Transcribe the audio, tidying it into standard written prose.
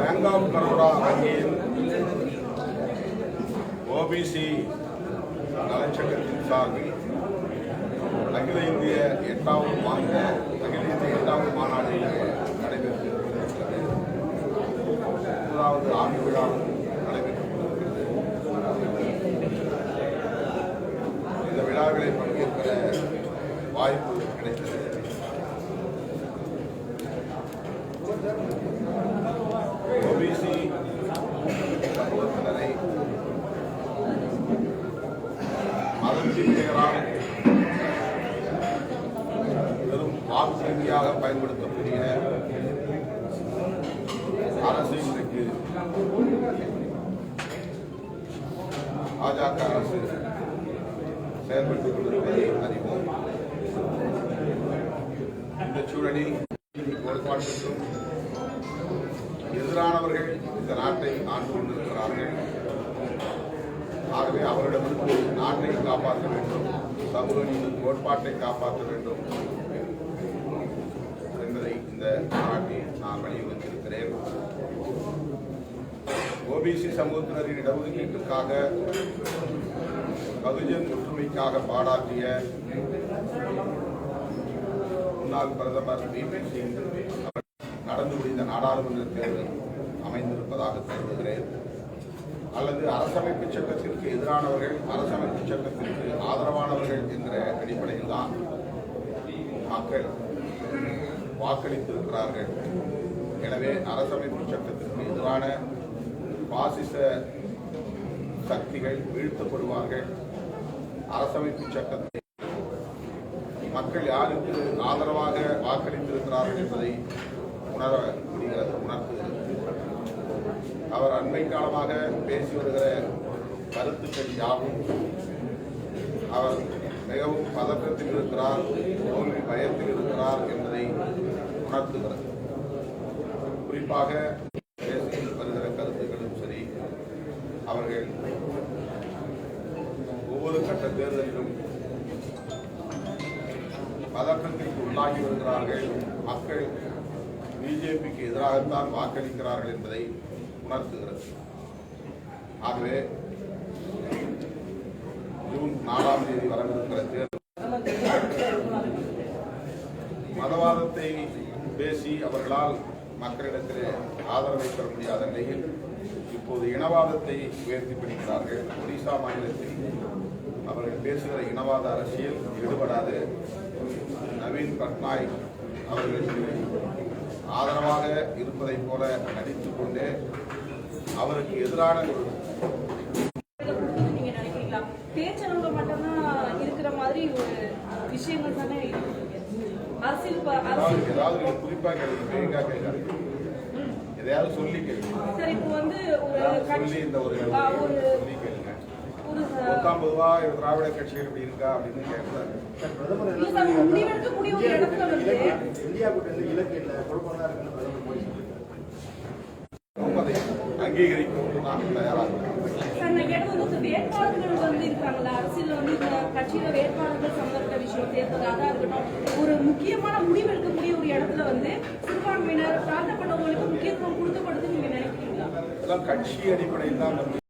Bank of Baroda வங்கியின் OBC நலச்சங்கத்தின் சார்பில் அகில இந்திய 8வது மாநாடு நடைபெற்று வருகிறது. 9வது ஆண்டு விழா நடைபெற்று வருகிறது. இந்த விழாவிலே பங்கேற்கிற வாய்ப்பு கிடைத்தது. ஓபிசி சமூகத்தினரை மதத்தின் பெயரால் வெறும் வாக்கு வங்கியாக பயன்படுத்தக்கூடிய அரசு இன்றைக்கு பாஜக அரசு செயல்பட்டுக் கொண்டிருப்பதை அறிவோம். இந்த சூழலில் கோட்பாட்டுக்கும் எதிரானவர்கள் இந்த நாட்டை ஆண்டு கொண்டிருக்கிறார்கள். ஆகவே அவரிடமிருந்து நாட்டை காப்பாற்ற வேண்டும், சமூக நீதி கோட்பாட்டை காப்பாற்ற வேண்டும் என்பதை இந்த நாட்டில் நான் வலியுறுத்தியிருக்கிறேன். ஓபிசி சமூகத்தினரின் இடஒதுக்கீட்டுக்காக பகுஜன் ஒற்றுமைக்காக பாடாற்றிய முன்னாள் பிரதமர் VP சிங் நடந்து முடிந்த நாடாளுமன்ற தேர்தல் அமைந்திருப்பதாக கருதுகிறேன். அல்லது அரசமைப்பு சட்டத்திற்கு எதிரானவர்கள் அரசமைப்பு சட்டத்திற்கு ஆதரவானவர்கள் என்ற அடிப்படையில் தான் மக்கள் வாக்களித்திருக்கிறார்கள். எனவே அரசமைப்பு சட்டத்திற்கு எதிரான பாசிச சக்திகள் வீழ்த்தப்படுவார்கள். அரசமைப்பு சட்டத்தை மக்கள் யாருக்கு ஆதரவாக வாக்களித்திருக்கிறார்கள் என்பதை உணர முடிகிறது, உணர்த்துகிறது. அவர் அண்மை காலமாக பேசி வருகிற கருத்துக்கள் யாவும் அவர் மிகவும் பதற்றத்தில் இருக்கிறார், தோல்வி பயத்தில் இருக்கிறார் என்பதை உணர்த்துகிறது. குறிப்பாக பேசி வருகிற கருத்துக்களும் சரி, அவர்கள் ஒவ்வொரு கட்ட தேர்தலிலும் பதற்றத்திற்கு உள்ளாகி வருகிறார்கள். மக்கள் பிஜேபிக்கு எதிராகத்தான் வாக்களிக்கிறார்கள் என்பதை உணர்த்துகிறது. ஆகவே ஜூன் 4ஆம் தேதி வரவிருக்கிற தேர்தல் மதவாதத்தை பேசி அவர்களால் மக்களிடத்திலே ஆதரவை பெற முடியாத நிலையில் இப்போது இனவாதத்தை உயர்த்தி பிடிக்கிறார்கள். ஒடிசா மாநிலத்தில் அவர்கள் பேசுகிற இனவாத அரசியல் ஈடுபடாது. நவீன் பட்நாயக் அவர்களுக்கு ஆதரவாக இருப்பதைப் போல நடித்துக் கொண்டு அவருக்கு எதிரான ஒரு பேச்சளவுல மட்டும்தான் இருக்கிற மாதிரி ஒரு விஷயங்கள் தானே ஏதாவது குறிப்பா கேள்வி எதையாவது சொல்லி கேள்வி இப்போ வந்து சொல்லி இந்த ஒரு சொல்லி கேளுங்க. பொதுவா திராவிட கட்சிகள் இப்படி இருக்கா அப்படின்னு கேட்கிறாரு. அங்கீகரிக்கும் நான் தயாராக வேட்பாளர்கள் வந்து இருக்காங்களா அரசியல் வந்து இந்த கட்சியில வேட்பாளர்கள் சம்பந்தப்பட்ட விஷயம் தேர்தல் அதான் இருக்கட்டும். ஒரு முக்கியமான முடிவு எடுக்கக்கூடிய ஒரு இடத்துல வந்து சிறுபான்மையினர் தாழ்த்தப்பட்டவர்களுக்கு முக்கியத்துவம் கொடுக்கப்படுது நீங்க நினைக்கிறீங்களா? கட்சி அடிப்படையில் தான்